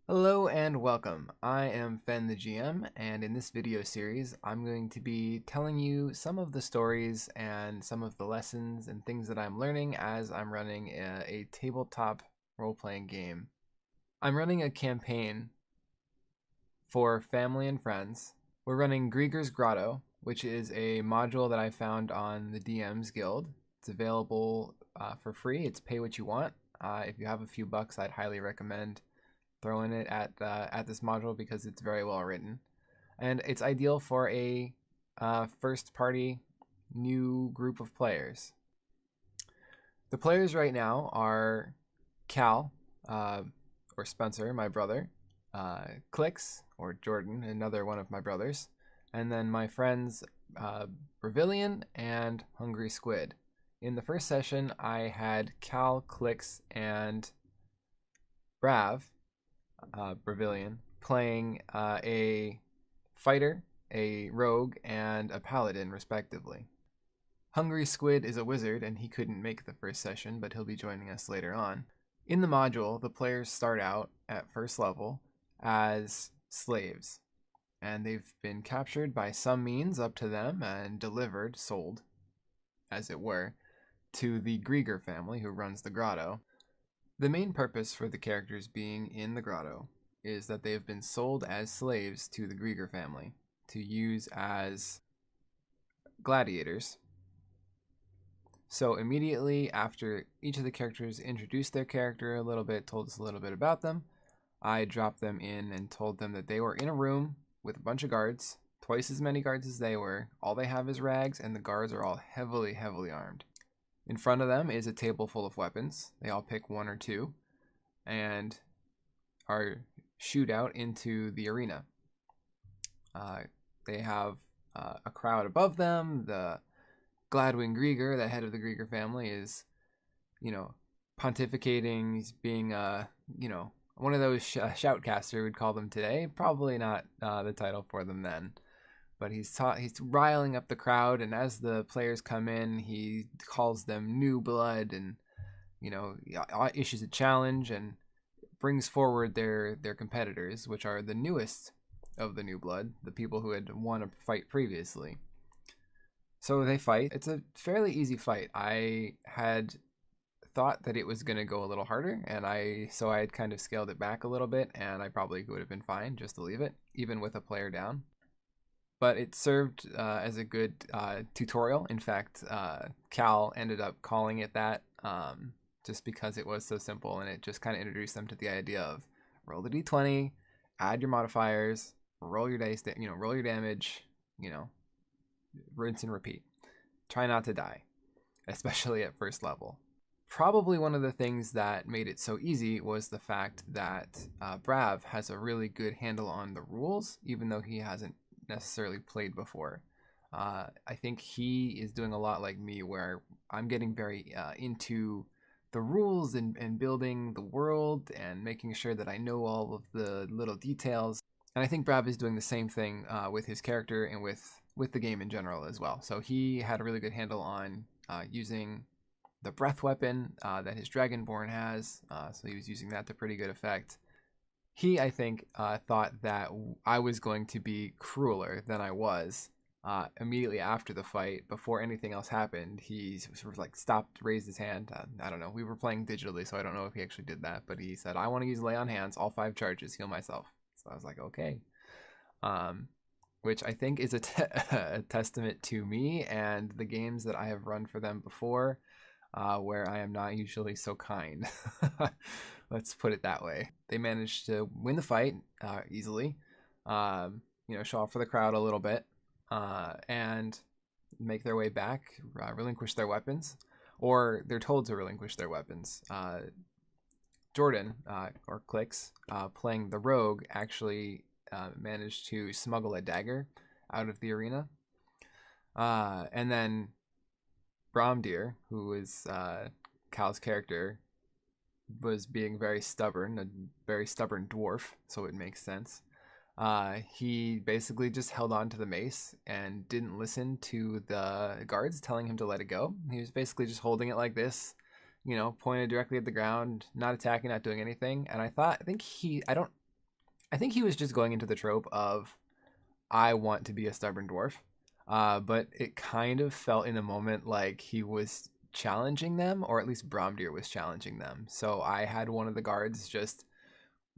Hello and welcome. I am Fen the GM, and in this video series, I'm going to be telling you some of the stories and some of the lessons and things that I'm learning as I'm running a tabletop role-playing game. I'm running a campaign for family and friends. We're running Greger's Grotto, which is a module that I found on the DM's Guild. It's available for free. It's pay what you want. If you have a few bucks, I'd highly recommend throwing it at this module because it's very well written, and it's ideal for a first party new group of players. The players right now are Cal, or Spencer, my brother, Clicks, or Jordan, another one of my brothers, and then my friends Bravilian and Hungry Squid. In the first session, I had Cal, Clicks, and Bravilian, playing a fighter, a rogue, and a paladin, respectively. Hungry Squid is a wizard, and he couldn't make the first session, but he'll be joining us later on. In the module, the players start out at first level as slaves, and they've been captured by some means up to them and delivered, sold, as it were, to the Greger family who runs the grotto. The main purpose for the characters being in the grotto is that they have been sold as slaves to the Greger family to use as gladiators. So immediately after each of the characters introduced their character a little bit, told us a little bit about them, I dropped them in and told them that they were in a room with a bunch of guards, twice as many guards as they were. All they have is rags, and the guards are all heavily armed. In front of them is a table full of weapons. They all pick one or two and are shoot out into the arena. They have a crowd above them. The Gladwin Greger, the head of the Greger family, is, pontificating. He's being, one of those shoutcaster we'd call them today. Probably not the title for them then. But he's riling up the crowd, and as the players come in, he calls them new blood, and issues a challenge and brings forward their competitors, which are the newest of the new blood, the people who had won a fight previously. So they fight. It's a fairly easy fight. I had thought that it was going to go a little harder, and I had kind of scaled it back a little bit, and I probably would have been fine just to leave it, even with a player down. But it served as a good tutorial. In fact, Cal ended up calling it that just because it was so simple, and it just kind of introduced them to the idea of roll the d20, add your modifiers, roll your dice, roll your damage, rinse and repeat. Try not to die, especially at first level. Probably one of the things that made it so easy was the fact that Brav has a really good handle on the rules, even though he hasn't necessarily played before. I think he is doing a lot like me, where I'm getting very into the rules and building the world and making sure that I know all of the little details. And I think Brav is doing the same thing with his character and with the game in general as well. So he had a really good handle on using the breath weapon that his Dragonborn has. So he was using that to pretty good effect. He, I think, thought that I was going to be crueler than I was. Immediately after the fight, before anything else happened, he sort of stopped, raised his hand. I don't know. We were playing digitally, so I don't know if he actually did that. But he said, "I want to use lay on hands, all 5 charges, heal myself." So I was like, okay. Which I think is a testament to me and the games that I have run for them before, where I am not usually so kind. Let's put it that way. They managed to win the fight easily, show off for the crowd a little bit, and make their way back, relinquish their weapons, or they're told to relinquish their weapons. Jordan, or Clicks, playing the rogue, actually managed to smuggle a dagger out of the arena. And then Bromdeer, who is Cal's character, was being very stubborn, a very stubborn dwarf, so it makes sense. He basically just held on to the mace and didn't listen to the guards telling him to let it go. He was basically just holding it like this, pointed directly at the ground, not attacking, not doing anything. And I think I think he was just going into the trope of, I want to be a stubborn dwarf. But it kind of felt in a moment like he was challenging them, or at least Bromdeer was challenging them. So I had one of the guards just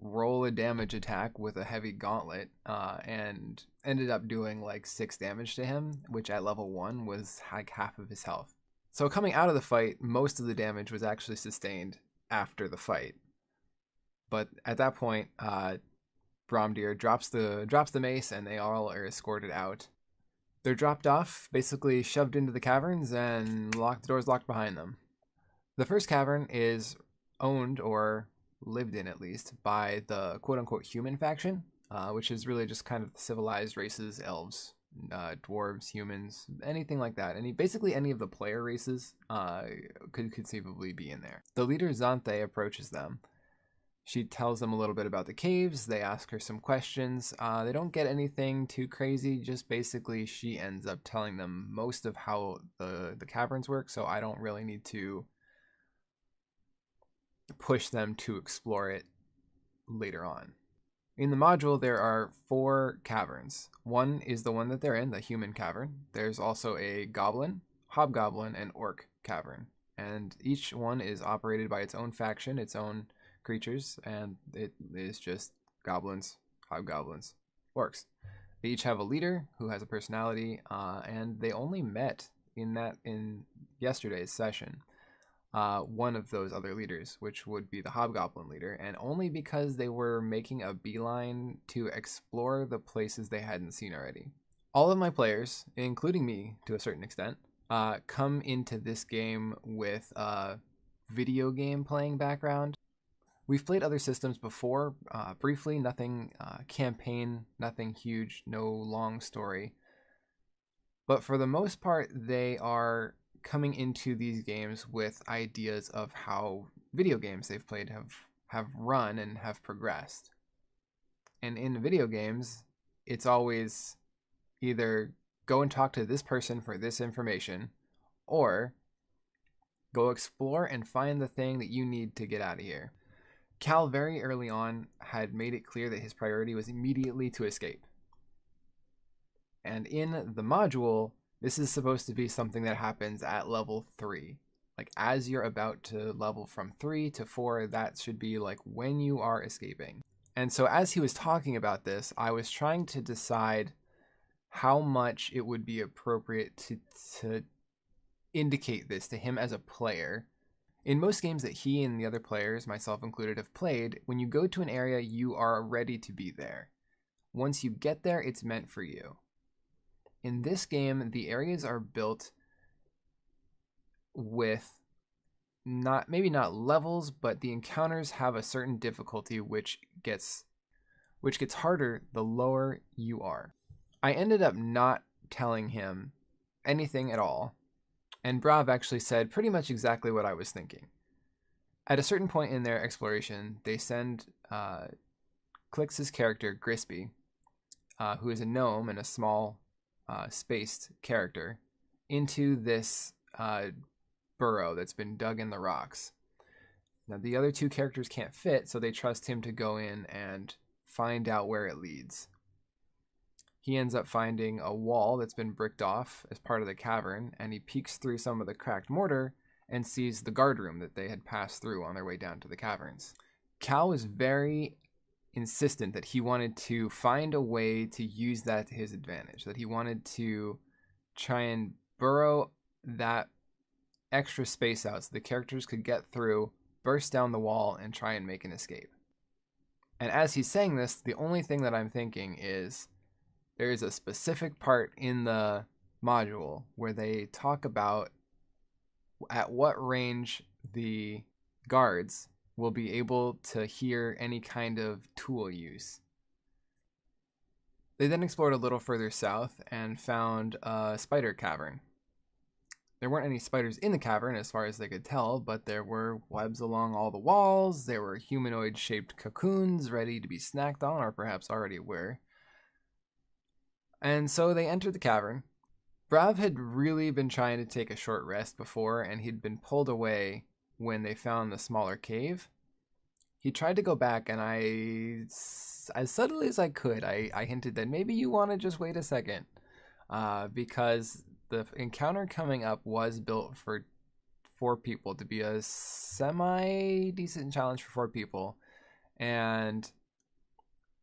roll a damage attack with a heavy gauntlet, and ended up doing like 6 damage to him, which at level 1 was like half of his health. So coming out of the fight, most of the damage was actually sustained after the fight. But at that point, Bromdeer drops the mace, and they all are escorted out. They're dropped off, basically shoved into the caverns, and the doors locked behind them. The first cavern is owned, or lived in at least, by the quote-unquote human faction, which is really just kind of the civilized races, elves, dwarves, humans, anything like that. Basically any of the player races could conceivably be in there. The leader Xanthe approaches them. She tells them a little bit about the caves. They ask her some questions. They don't get anything too crazy, just basically she ends up telling them most of how the caverns work, so I don't really need to push them to explore it later on. In the module, there are 4 caverns. One is the one that they're in, the human cavern. There's also a goblin, hobgoblin, and orc cavern. And each one is operated by its own faction, its own creatures, and it is just goblins, hobgoblins, orcs. They each have a leader who has a personality, and they only met in yesterday's session. One of those other leaders, which would be the hobgoblin leader, and only because they were making a beeline to explore the places they hadn't seen already. All of my players, including me to a certain extent, come into this game with a video game playing background. We've played other systems before, briefly, nothing campaign, nothing huge, no long story. But for the most part, they are coming into these games with ideas of how video games they've played have run and have progressed. And in video games, it's always either go and talk to this person for this information, or go explore and find the thing that you need to get out of here. Cal very early on had made it clear that his priority was immediately to escape. And in the module, this is supposed to be something that happens at level 3. Like as you're about to level from 3 to 4, that should be like when you are escaping. And so as he was talking about this, I was trying to decide how much it would be appropriate to indicate this to him as a player. In most games that he and the other players, myself included, have played, when you go to an area, you are ready to be there. Once you get there, it's meant for you. In this game, the areas are built with maybe not levels, but the encounters have a certain difficulty which gets harder the lower you are. I ended up not telling him anything at all, and Brav actually said pretty much exactly what I was thinking. At a certain point in their exploration, they send Clix's character, Grispy, who is a gnome and a small spaced character, into this burrow that's been dug in the rocks. Now the other 2 characters can't fit, so they trust him to go in and find out where it leads. He ends up finding a wall that's been bricked off as part of the cavern, and he peeks through some of the cracked mortar and sees the guard room that they had passed through on their way down to the caverns. Cal was very insistent that he wanted to find a way to use that to his advantage, that he wanted to try and burrow that extra space out so the characters could get through, burst down the wall, and try and make an escape. And as he's saying this, the only thing that I'm thinking is there is a specific part in the module where they talk about at what range the guards will be able to hear any kind of tool use. They then explored a little further south and found a spider cavern. There weren't any spiders in the cavern as far as they could tell, but there were webs along all the walls. There were humanoid-shaped cocoons ready to be snacked on, or perhaps already were. And so they entered the cavern. Brav had really been trying to take a short rest before, and he'd been pulled away when they found the smaller cave. He tried to go back, and as subtly as I could, I hinted that maybe you want to just wait a second, because the encounter coming up was built for 4 people to be a semi decent challenge for 4 people, and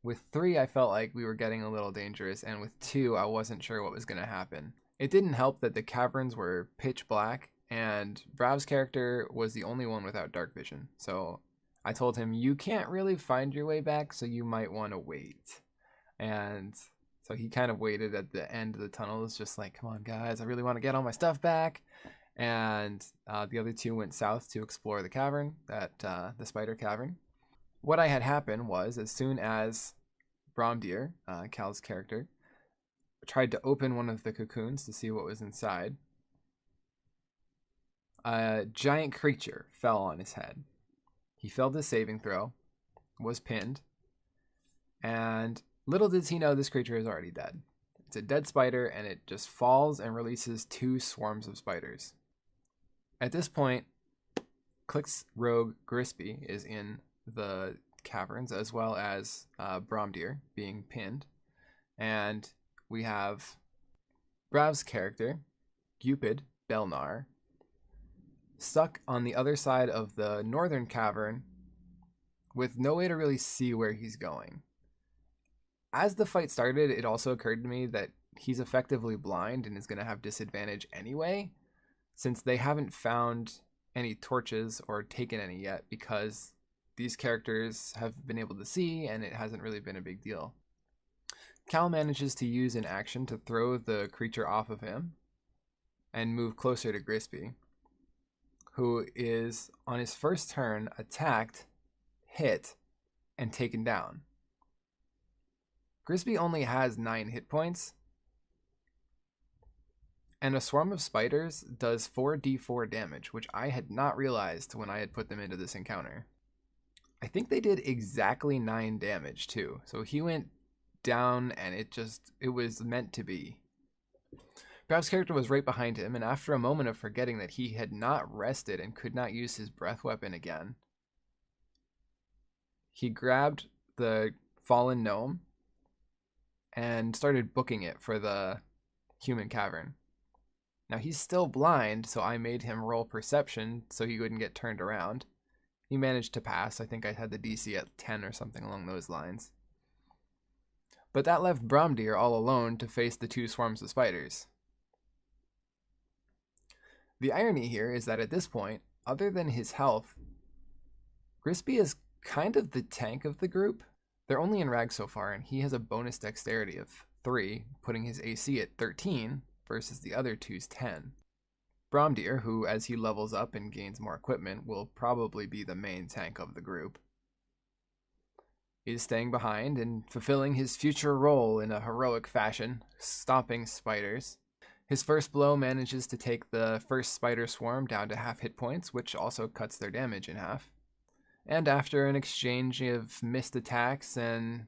with 3, I felt like we were getting a little dangerous, and with 2, I wasn't sure what was going to happen. It didn't help that the caverns were pitch black, and Brav's character was the only one without dark vision. So I told him, you can't really find your way back, so you might want to wait. And so he kind of waited at the end of the tunnel. It's just like, come on, guys, I really want to get all my stuff back. And the other 2 went south to explore the cavern, the Spider Cavern. What I had happen was, as soon as Bromdeer, Cal's character, tried to open one of the cocoons to see what was inside, a giant creature fell on his head. He failed his saving throw, was pinned, and little does he know this creature is already dead. It's a dead spider, and it just falls and releases 2 swarms of spiders. At this point, Click's rogue Grispy is in the caverns, as well as Bromdeer being pinned. And we have Brav's character, Cupid Belnar, stuck on the other side of the northern cavern with no way to really see where he's going. As the fight started, it also occurred to me that he's effectively blind and is going to have disadvantage anyway, since they haven't found any torches or taken any yet, because these characters have been able to see and it hasn't really been a big deal. Cal manages to use an action to throw the creature off of him and move closer to Grispy, who is, on his first turn, attacked, hit, and taken down. Grispy only has 9 hit points, and a swarm of spiders does 4d4 damage, which I had not realized when I had put them into this encounter. I think they did exactly 9 damage too, so he went down and it was meant to be. Brav's character was right behind him, and after a moment of forgetting that he had not rested and could not use his breath weapon again, he grabbed the fallen gnome and started booking it for the human cavern. Now he's still blind, so I made him roll perception so he wouldn't get turned around. He managed to pass. I think I had the DC at 10 or something along those lines. But that left Bromdeer all alone to face the 2 swarms of spiders. The irony here is that at this point, other than his health, Grispy is kind of the tank of the group. They're only in rag so far, and he has a bonus dexterity of 3, putting his AC at 13 versus the other 2's 10. Bromdeer, who as he levels up and gains more equipment, will probably be the main tank of the group, is staying behind and fulfilling his future role in a heroic fashion, stomping spiders. His first blow manages to take the first spider swarm down to half hit points, which also cuts their damage in half. And after an exchange of missed attacks and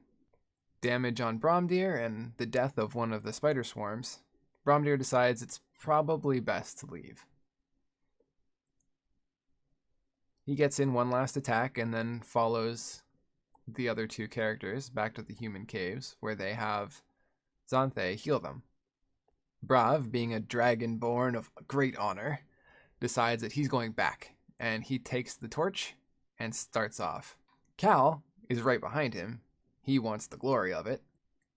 damage on Bromdeer and the death of one of the spider swarms, Bromdeer decides it's probably best to leave. He gets in one last attack and then follows the other 2 characters back to the human caves, where they have Xanthe heal them. Brav, being a dragonborn of great honor, decides that he's going back, and he takes the torch and starts off. Cal is right behind him. He wants the glory of it.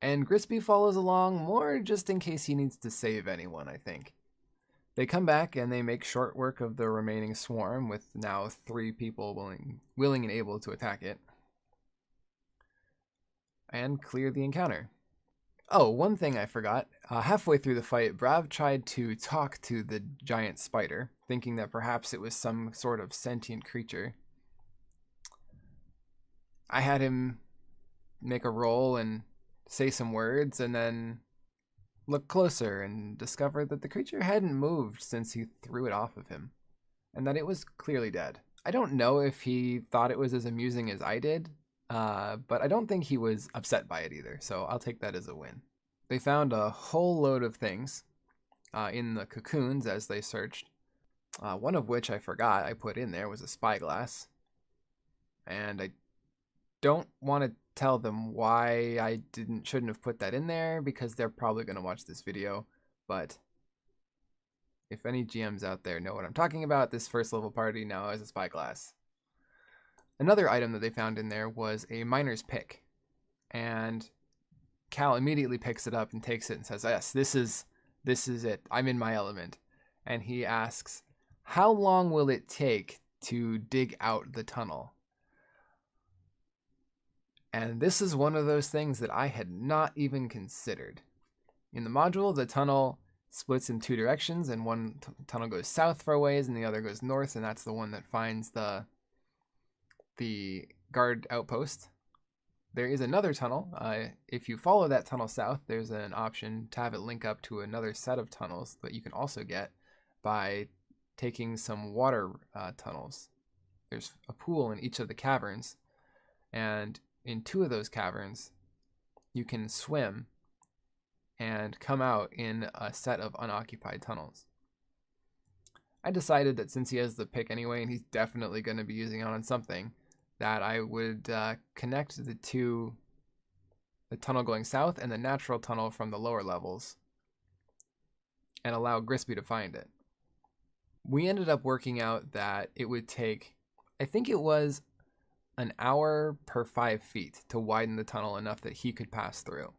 And Grispy follows along more just in case he needs to save anyone, I think. They come back and they make short work of the remaining swarm, with now 3 people willing and able to attack it, and clear the encounter. Oh, one thing I forgot. Halfway through the fight, Brav tried to talk to the giant spider, thinking that perhaps it was some sort of sentient creature. I had him make a roll and say some words, and then look closer and discover that the creature hadn't moved since he threw it off of him, and that it was clearly dead. I don't know if he thought it was as amusing as I did, but I don't think he was upset by it either, so I'll take that as a win. They found a whole load of things in the cocoons as they searched, one of which I forgot I put in there was a spyglass, and I don't want to tell them why I shouldn't have put that in there, because they're probably going to watch this video. But if any GMs out there know what I'm talking about, this first level party now has a spyglass. Another item that they found in there was a miner's pick, and Cal immediately picks it up and takes it and says, "Yes, this is it. I'm in my element." And he asks, "How long will it take to dig out the tunnel?" And this is one of those things that I had not even considered. In the module, the tunnel splits in two directions, and one tunnel goes south for a ways and the other goes north, and that's the one that finds the guard outpost. There is another tunnel. If you follow that tunnel south, there's an option to have it link up to another set of tunnels that you can also get by taking some water tunnels. There's a pool in each of the caverns, and in two of those caverns, you can swim and come out in a set of unoccupied tunnels. I decided that since he has the pick anyway, and he's definitely going to be using it on something, that I would connect the tunnel going south and the natural tunnel from the lower levels, and allow Grispy to find it. We ended up working out that it would take, I think it was an hour per 5 feet to widen the tunnel enough that he could pass through.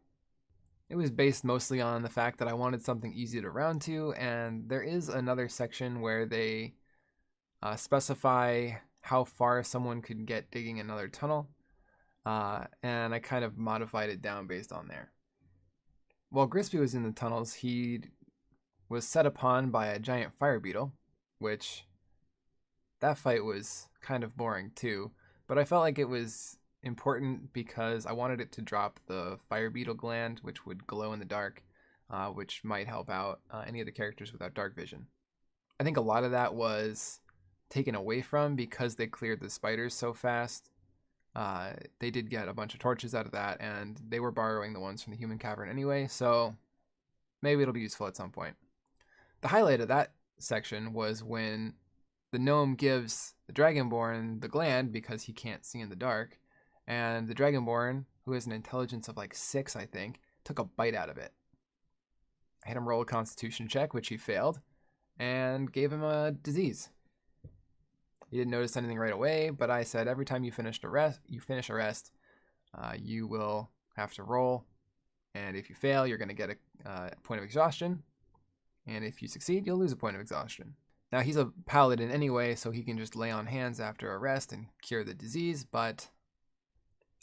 It was based mostly on the fact that I wanted something easy to round to, and there is another section where they specify how far someone could get digging another tunnel, and I kind of modified it down based on there. While Grispy was in the tunnels, he was set upon by a giant fire beetle, which that fight was kind of boring too, but I felt like it was important because I wanted it to drop the fire beetle gland, which would glow in the dark, which might help out any of the characters without dark vision. I think a lot of that was taken away from because they cleared the spiders so fast. They did get a bunch of torches out of that, and they were borrowing the ones from the human cavern anyway, so maybe it'll be useful at some point. The highlight of that section was when the gnome gives the Dragonborn the gland because he can't see in the dark, and the Dragonborn, who has an intelligence of like 6, I think, took a bite out of it. I had him roll a constitution check, which he failed, and gave him a disease. He didn't notice anything right away, but I said every time you finish a rest, you will have to roll, and if you fail, you're going to get a point of exhaustion, and if you succeed, you'll lose a point of exhaustion. Now, he's a paladin anyway, so he can just lay on hands after a rest and cure the disease, but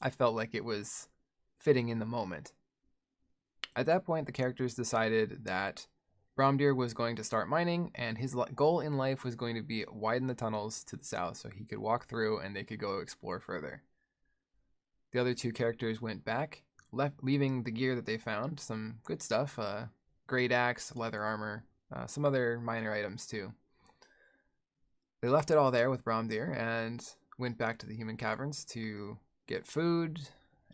I felt like it was fitting in the moment. At that point, the characters decided that Bromdeer was going to start mining, and his goal in life was going to be widen the tunnels to the south so he could walk through and they could go explore further. The other two characters went back, leaving the gear that they found, some good stuff, great axe, leather armor, some other minor items too. They left it all there with Bromdeer and went back to the human caverns to get food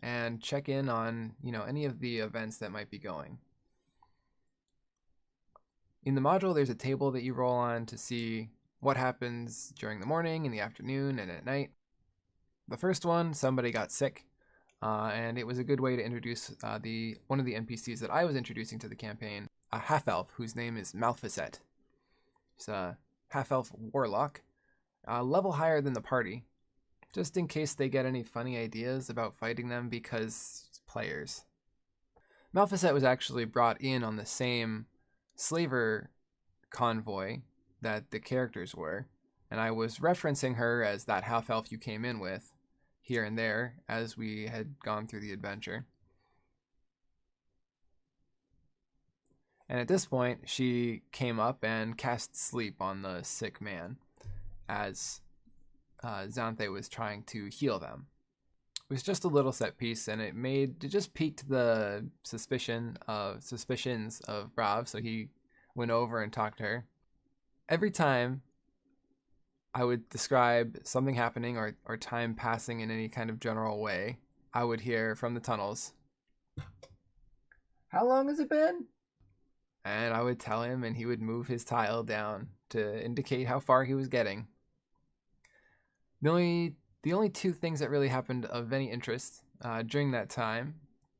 and check in on, any of the events that might be going. In the module, there's a table that you roll on to see what happens during the morning, in the afternoon, and at night. The first one, somebody got sick, and it was a good way to introduce one of the NPCs that I was introducing to the campaign, a half-elf whose name is Malphicet. He's a half-elf warlock, level higher than the party, just in case they get any funny ideas about fighting them because players. Malphicet was actually brought in on the same slaver convoy that the characters were, and I was referencing her as that half-elf you came in with here and there as we had gone through the adventure. And at this point, she came up and cast sleep on the sick man as Xanthe was trying to heal them. It was just a little set piece, and it just piqued the suspicions of Brav, so he went over and talked to her. Every time I would describe something happening or time passing in any kind of general way, I would hear from the tunnels, "How long has it been?" And I would tell him, and he would move his tile down to indicate how far he was getting. The only The only two things that really happened of any interest during that time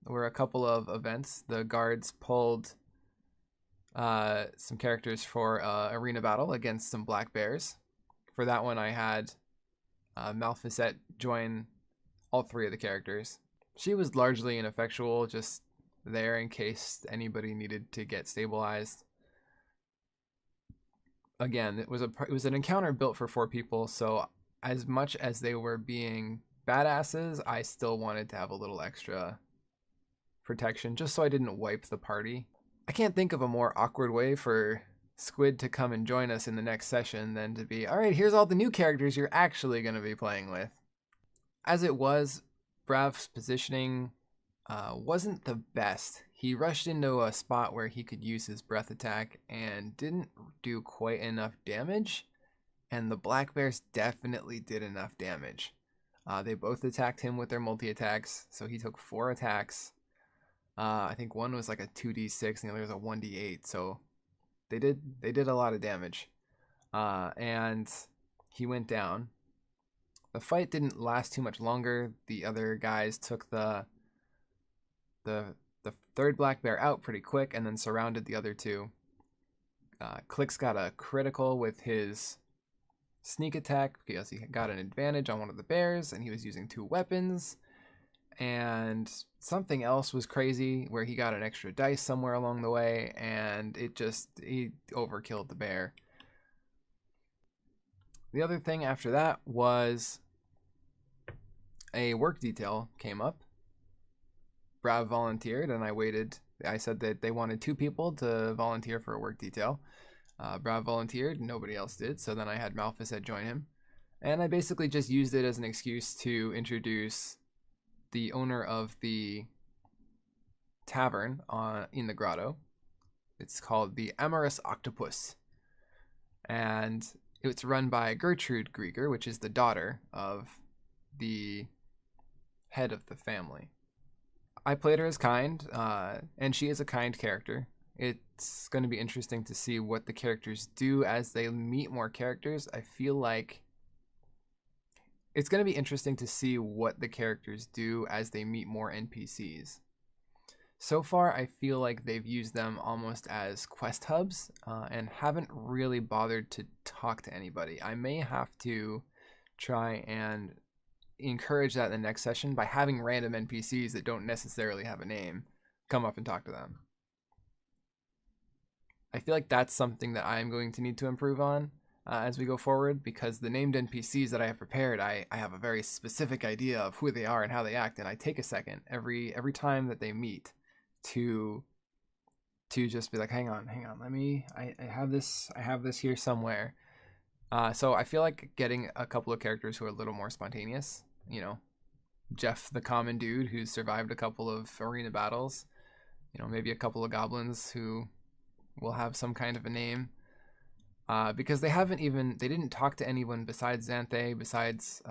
were a couple of events. The guards pulled some characters for arena battle against some black bears. For that one, I had Malphasette join all three of the characters. She was largely ineffectual, just there in case anybody needed to get stabilized. Again, it was an encounter built for 4 people, so as much as they were being badasses, I still wanted to have a little extra protection just so I didn't wipe the party. I can't think of a more awkward way for Squid to come and join us in the next session than to be, all right, here's all the new characters you're actually going to be playing with. As it was, Brav's positioning wasn't the best. He rushed into a spot where he could use his breath attack and didn't do quite enough damage, and the black bears definitely did enough damage. They both attacked him with their multi-attacks, so he took 4 attacks. I think one was like a 2d6 and the other was a 1d8, so they did a lot of damage. And he went down. The fight didn't last too much longer. The other guys took the third black bear out pretty quick and then surrounded the other 2. Clix got a critical with his sneak attack because he got an advantage on one of the bears and he was using 2 weapons. And something else was crazy where he got an extra dice somewhere along the way, and he overkilled the bear. The other thing after that was a work detail came up. Brav volunteered, and I waited. I said that they wanted 2 people to volunteer for a work detail. Brav volunteered, nobody else did, so then I had Malphasette join him. And I basically just used it as an excuse to introduce the owner of the tavern in the Grotto. It's called the Amorous Octopus. And it's run by Gertrude Greger, which is the daughter of the head of the family. I played her as kind, and she is a kind character. It's going to be interesting to see what the characters do as they meet more characters. I feel like it's going to be interesting to see what the characters do as they meet more NPCs. So far, I feel like they've used them almost as quest hubs and haven't really bothered to talk to anybody. I may have to try and encourage that in the next session by having random NPCs that don't necessarily have a name come up and talk to them. I feel like that's something that I'm going to need to improve on as we go forward, because the named NPCs that I have prepared, I have a very specific idea of who they are and how they act, and I take a second every time that they meet to just be like, hang on, I have this here somewhere. So I feel like getting a couple of characters who are a little more spontaneous, Jeff the common dude who's survived a couple of arena battles, maybe a couple of goblins who will have some kind of a name. Because they didn't talk to anyone besides Xanthe, besides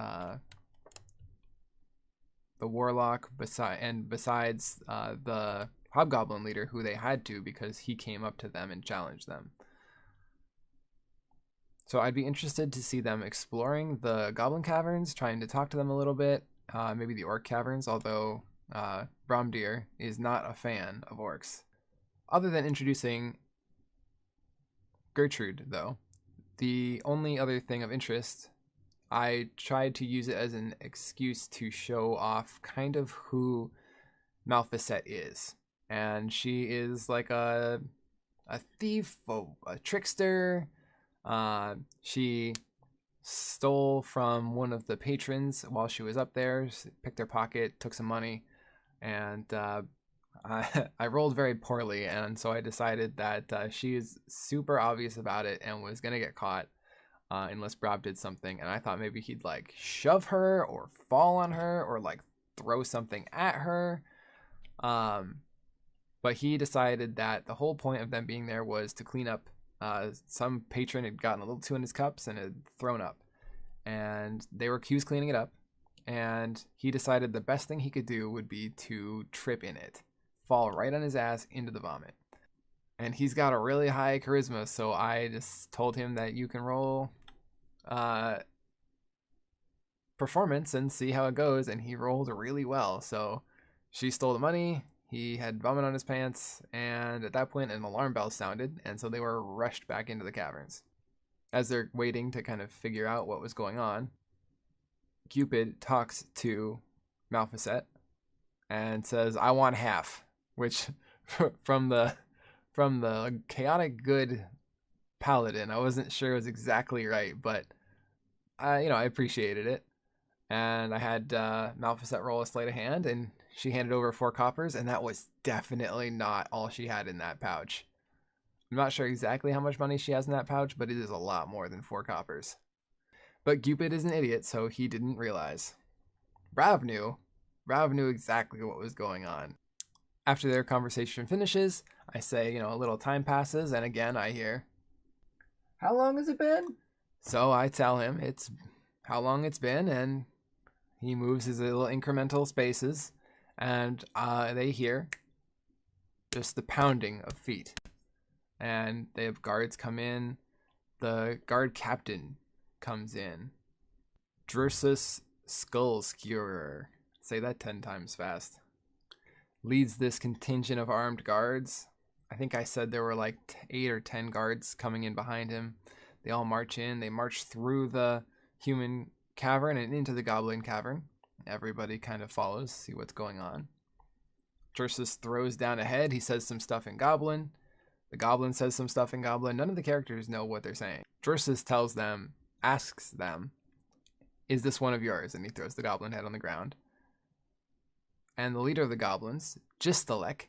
the warlock, besides the hobgoblin leader, who they had to because he came up to them and challenged them. So I'd be interested to see them exploring the goblin caverns, trying to talk to them a little bit, maybe the orc caverns, although Bromdir is not a fan of orcs. Other than introducing Gertrude, though, the only other thing of interest, I tried to use it as an excuse to show off kind of who Malphasette is. And she is like a thief, a trickster. She stole from one of the patrons while she was up there, she picked their pocket, took some money, and I rolled very poorly, and so I decided that she is super obvious about it and was gonna get caught unless Brab did something. And I thought maybe he'd like shove her or fall on her or like throw something at her. But he decided that the whole point of them being there was to clean up. Some patron had gotten a little too in his cups and had thrown up, and he was cleaning it up. And he decided the best thing he could do would be to trip in it, fall right on his ass into the vomit. And he's got a really high charisma, so I just told him that you can roll performance and see how it goes, and he rolled really well. So she stole the money. He had vomit on his pants, and at that point, an alarm bell sounded, and so they were rushed back into the caverns. As they're waiting to kind of figure out what was going on, Cupid talks to Malphasette and says, "I want half," which from the chaotic good paladin, I wasn't sure it was exactly right, but I appreciated it. And I had Malphasette roll a sleight of hand, and she handed over 4 coppers, and that was definitely not all she had in that pouch. I'm not sure exactly how much money she has in that pouch, but it is a lot more than 4 coppers. But Cupid is an idiot, so he didn't realize. Rav knew. Rav knew exactly what was going on. After their conversation finishes, I say, a little time passes, and again I hear, "How long has it been?" So I tell him it's how long it's been, and he moves his little incremental spaces, and they hear just the pounding of feet. And they have guards come in. The guard captain comes in. Drusus Skullskewer, say that 10 times fast, leads this contingent of armed guards. I think I said there were like 8 or 10 guards coming in behind him. They all march in. They march through the human cavern and into the goblin cavern. Everybody kind of follows, see what's going on. Drusus throws down a head. He says some stuff in goblin. The goblin says some stuff in goblin. None of the characters know what they're saying. Drusus tells them, asks them, "Is this one of yours?" And he throws the goblin head on the ground. And the leader of the goblins, Gistalek,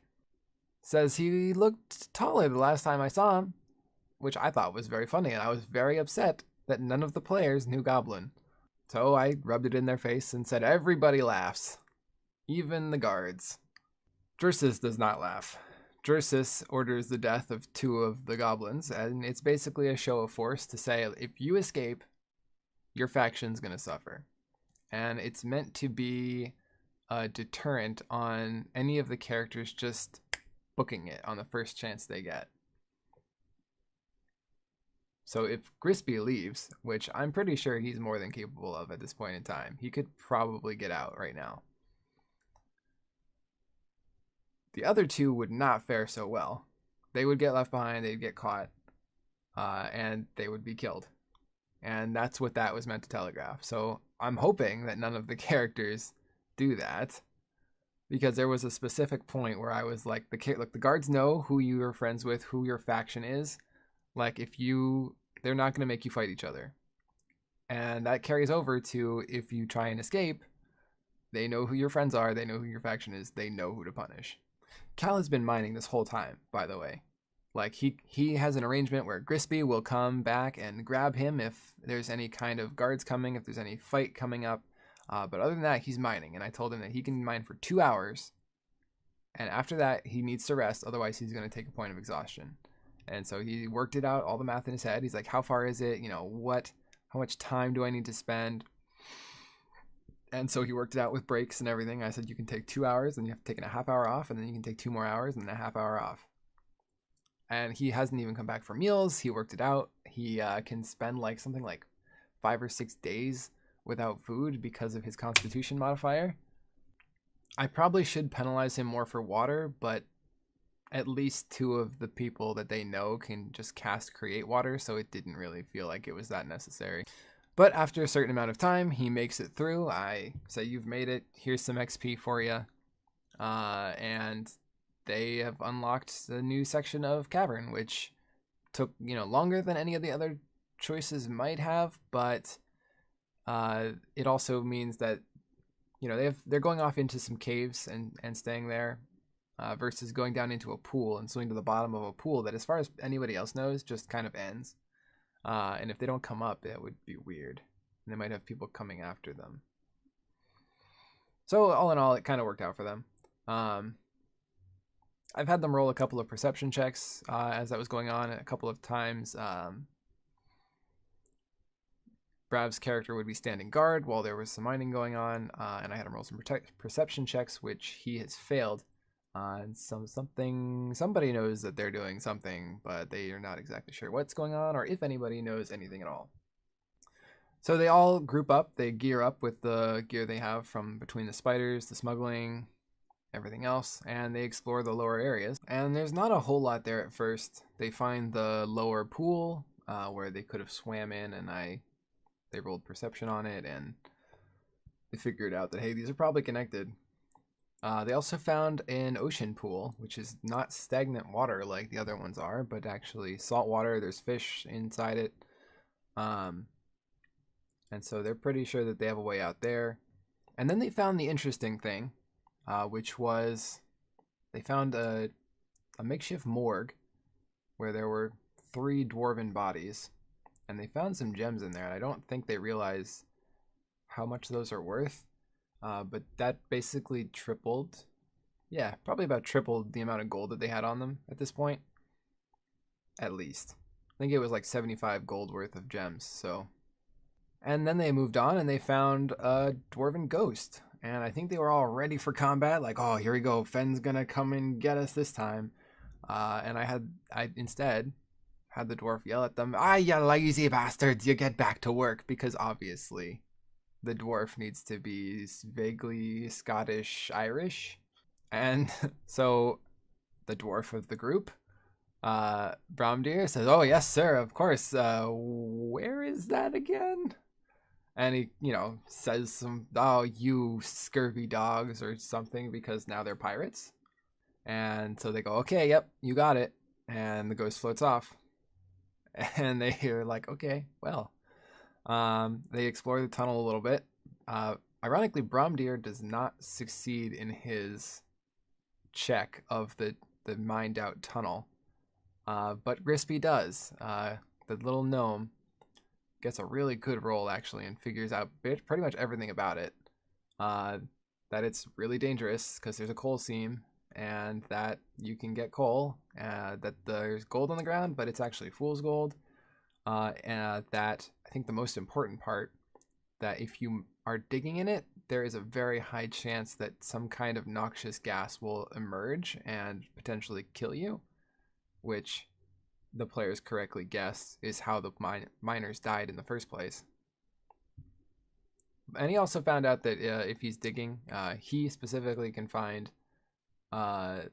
says he looked taller the last time I saw him, which I thought was very funny, and I was very upset that none of the players knew goblin. So I rubbed it in their face and said, "Everybody laughs, even the guards." Drusus does not laugh. Drusus orders the death of 2 of the goblins, and it's basically a show of force to say, if you escape, your faction's going to suffer. And it's meant to be a deterrent on any of the characters just booking it on the first chance they get. So if Grispy leaves, which I'm pretty sure he's more than capable of at this point in time, he could probably get out right now. The other 2 would not fare so well. They would get left behind, they'd get caught, and they would be killed. And that's what that was meant to telegraph. So I'm hoping that none of the characters do that, because there was a specific point where I was like, the guards know who you are friends with, who your faction is. Like, they're not going to make you fight each other. And that carries over to if you try and escape, they know who your friends are, they know who your faction is, they know who to punish. Cal has been mining this whole time, by the way. Like, he has an arrangement where Grispy will come back and grab him if there's any kind of guards coming, if there's any fight coming up. But other than that, he's mining. And I told him that he can mine for 2 hours. And after that, he needs to rest. Otherwise, he's going to take a point of exhaustion. And so he worked it out, all the math in his head. He's like, how far is it? How much time do I need to spend? And so he worked it out with breaks and everything. I said, you can take 2 hours, and you have to take a half hour off, and then you can take 2 more hours and a half hour off. And he hasn't even come back for meals. He worked it out. He can spend something like 5 or 6 days without food because of his constitution modifier. I probably should penalize him more for water, but at least 2 of the people that they know can just cast create water, so it didn't really feel like it was that necessary. But after a certain amount of time, he makes it through. I say, you've made it. Here's some XP for you. And they have unlocked the new section of Cavern, which took, longer than any of the other choices might have, but it also means that, they're going off into some caves and staying there, versus going down into a pool and swimming to the bottom of a pool that, as far as anybody else knows, just kind of ends. And if they don't come up, that would be weird. And they might have people coming after them. So all in all, it kind of worked out for them. I've had them roll a couple of perception checks as that was going on a couple of times. Brav's character would be standing guard while there was some mining going on, and I had him roll some perception checks, which he has failed. And somebody knows that they're doing something, but they are not exactly sure what's going on or if anybody knows anything at all. So they all group up, they gear up with the gear they have from between the spiders, the smuggling, everything else, and they explore the lower areas. And there's not a whole lot there at first. They find the lower pool where they could have swam in, and they rolled perception on it, and they figured out that, hey, these are probably connected. They also found an ocean pool, which is not stagnant water like the other ones are, but actually salt water. There's fish inside it. And so they're pretty sure that they have a way out there. And then they found the interesting thing, which was they found a makeshift morgue where there were 3 dwarven bodies. And they found some gems in there. And I don't think they realize how much those are worth. But that basically tripled. Yeah, probably about tripled the amount of gold that they had on them at this point. At least. I think it was like 75 gold worth of gems, so. And then they moved on and they found a dwarven ghost. And I think they were all ready for combat. Like, oh, here we go. Fenn's gonna come and get us this time. And I instead had the dwarf yell at them, "Ah, you lazy bastards, you get back to work," because obviously the dwarf needs to be vaguely Scottish Irish. And so the dwarf of the group, Bromdeer, says, "Oh, yes, sir, of course. Where is that again?" And he, says some, "Oh, you scurvy dogs," or something, because now they're pirates. And so they go, "Okay, yep, you got it." And the ghost floats off. And they are like, "Okay, well." They explore the tunnel a little bit. Ironically, Bromdeer does not succeed in his check of the mined out tunnel. But Grispy does. The little gnome gets a really good roll, actually, and figures out pretty much everything about it. That it's really dangerous because there's a coal seam, and that you can get coal, that there's gold on the ground, but it's actually fool's gold. And that, I think the most important part, that if you are digging in it, there is a very high chance that some kind of noxious gas will emerge and potentially kill you, which the players correctly guessed is how the miners died in the first place. And he also found out that if he's digging, he specifically can find uncut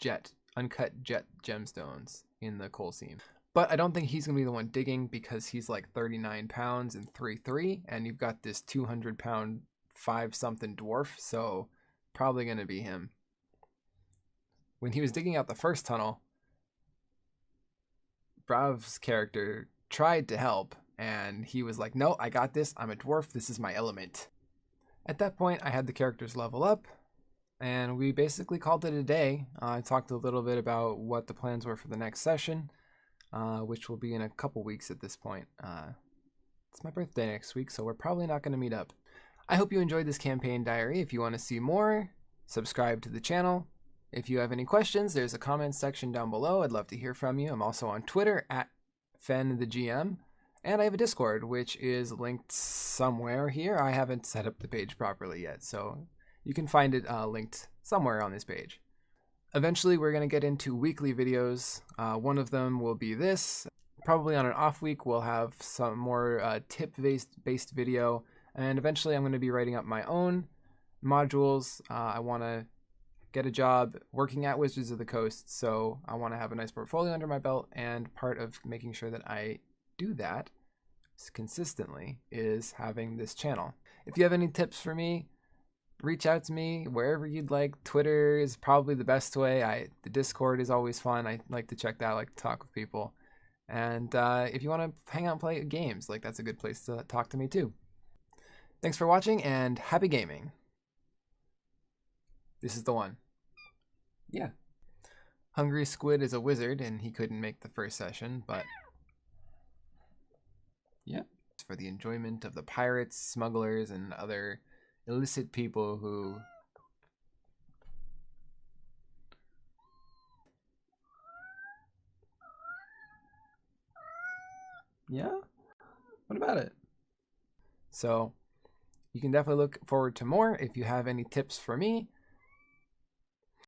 jet gemstones in the coal seam. But I don't think he's going to be the one digging because he's like 39 pounds and 3'3", and you've got this 200-pound 5-something dwarf, so probably going to be him. When he was digging out the first tunnel, Brav's character tried to help, and he was like, "No, I got this. I'm a dwarf. This is my element." At that point, I had the characters level up, and we basically called it a day. I talked a little bit about what the plans were for the next session, which will be in a couple weeks at this point. It's my birthday next week, so we're probably not going to meet up. I hope you enjoyed this campaign diary. If you want to see more, subscribe to the channel. If you have any questions, there's a comments section down below. I'd love to hear from you. I'm also on Twitter at FennTheGM, and I have a Discord, which is linked somewhere here. I haven't set up the page properly yet, so you can find it linked somewhere on this page. Eventually, we're going to get into weekly videos. One of them will be this. Probably on an off week, we'll have some more tip-based video. And eventually, I'm going to be writing up my own modules. I want to get a job working at Wizards of the Coast, so I want to have a nice portfolio under my belt. And part of making sure that I do that consistently is having this channel. If you have any tips for me, reach out to me wherever you'd like. Twitter is probably the best way. The Discord is always fun. I like to check that. I like to talk with people. And if you want to hang out and play games, that's a good place to talk to me too. Thanks for watching, and happy gaming. This is the one. Yeah. Hungry Squid is a wizard, and he couldn't make the first session, but yeah. It's for the enjoyment of the pirates, smugglers, and other illicit people who... Yeah? What about it? So, you can definitely look forward to more. If you have any tips for me,